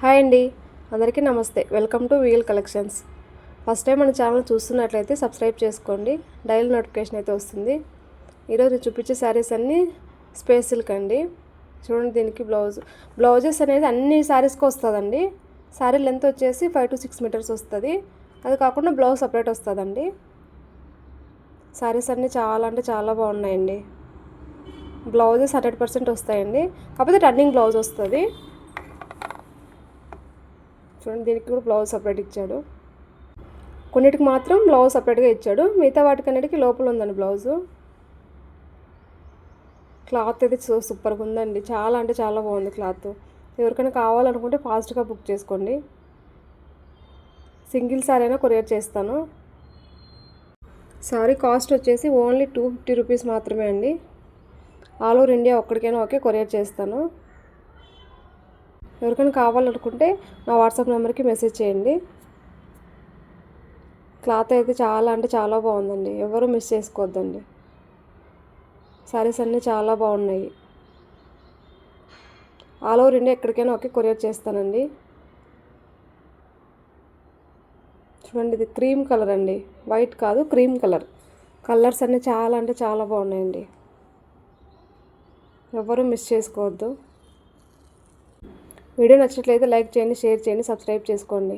Hi అండి, అందరికీ నమస్తే. Welcome to wheel collections. First time మన ఛానల్ చూస్తున్నట్లయితే సబ్స్క్రైబ్ చేసుకోండి. డైలీ నోటిఫికేషన్ అయితే వస్తుంది. ఈరోజు నేను చూపించే శారీస్ అన్నీ స్పేస్ సిల్క్ అండి. చూడండి, దీనికి బ్లౌజెస్ అనేది అన్ని శారీస్కి వస్తుందండి. శారీ లెంత్ వచ్చేసి 5 to 6 మీటర్స్ వస్తుంది. అది కాకుండా బ్లౌజ్ సపరేట్ వస్తుందండి. శారీస్ అన్నీ చాలా అంటే చాలా బాగున్నాయండి. బ్లౌజెస్ 100% వస్తాయండి, కాకపోతే రన్నింగ్ బ్లౌజ్ వస్తుంది. చూడండి, దీనికి కూడా బ్లౌజ్ సపరేట్ ఇచ్చాడు. కొన్నిటికి మాత్రం బ్లౌజ్ సపరేట్గా ఇచ్చాడు, మిగతా వాటికన్నిటికి లోపల ఉందండి బ్లౌజు. క్లాత్ అయితే సూపర్గా ఉందండి, చాలా అంటే చాలా బాగుంది క్లాత్. ఎవరికైనా కావాలనుకుంటే ఫాస్ట్గా బుక్ చేసుకోండి. సింగిల్ సారీ అయినా కొరియర్ చేస్తాను. సారీ కాస్ట్ వచ్చేసి ఓన్లీ 250 రూపీస్ మాత్రమే అండి. ఆల్ ఓవర్ ఇండియా ఒక్కడికైనా ఓకే, కొరియర్ చేస్తాను. ఎవరికైనా కావాలనుకుంటే నా వాట్సాప్ నెంబర్కి మెసేజ్ చేయండి. క్లాత్ అయితే చాలా అంటే చాలా బాగుందండి, ఎవరు మిస్ చేసుకోవద్దండి. శారీస్ అన్నీ చాలా బాగున్నాయి. ఆల్ ఓవర్ ఇండియా ఎక్కడికైనా ఓకే, కొరియర్ చేస్తానండి. చూడండి, ఇది క్రీమ్ కలర్ అండి, వైట్ కాదు, క్రీమ్ కలర్. కలర్స్ అన్నీ చాలా అంటే చాలా బాగున్నాయండి, ఎవరు మిస్ చేసుకోవద్దు. వీడియో నచ్చినట్లయితే లైక్ చేయండి, షేర్ చేయండి, సబ్స్క్రైబ్ చేసుకోండి.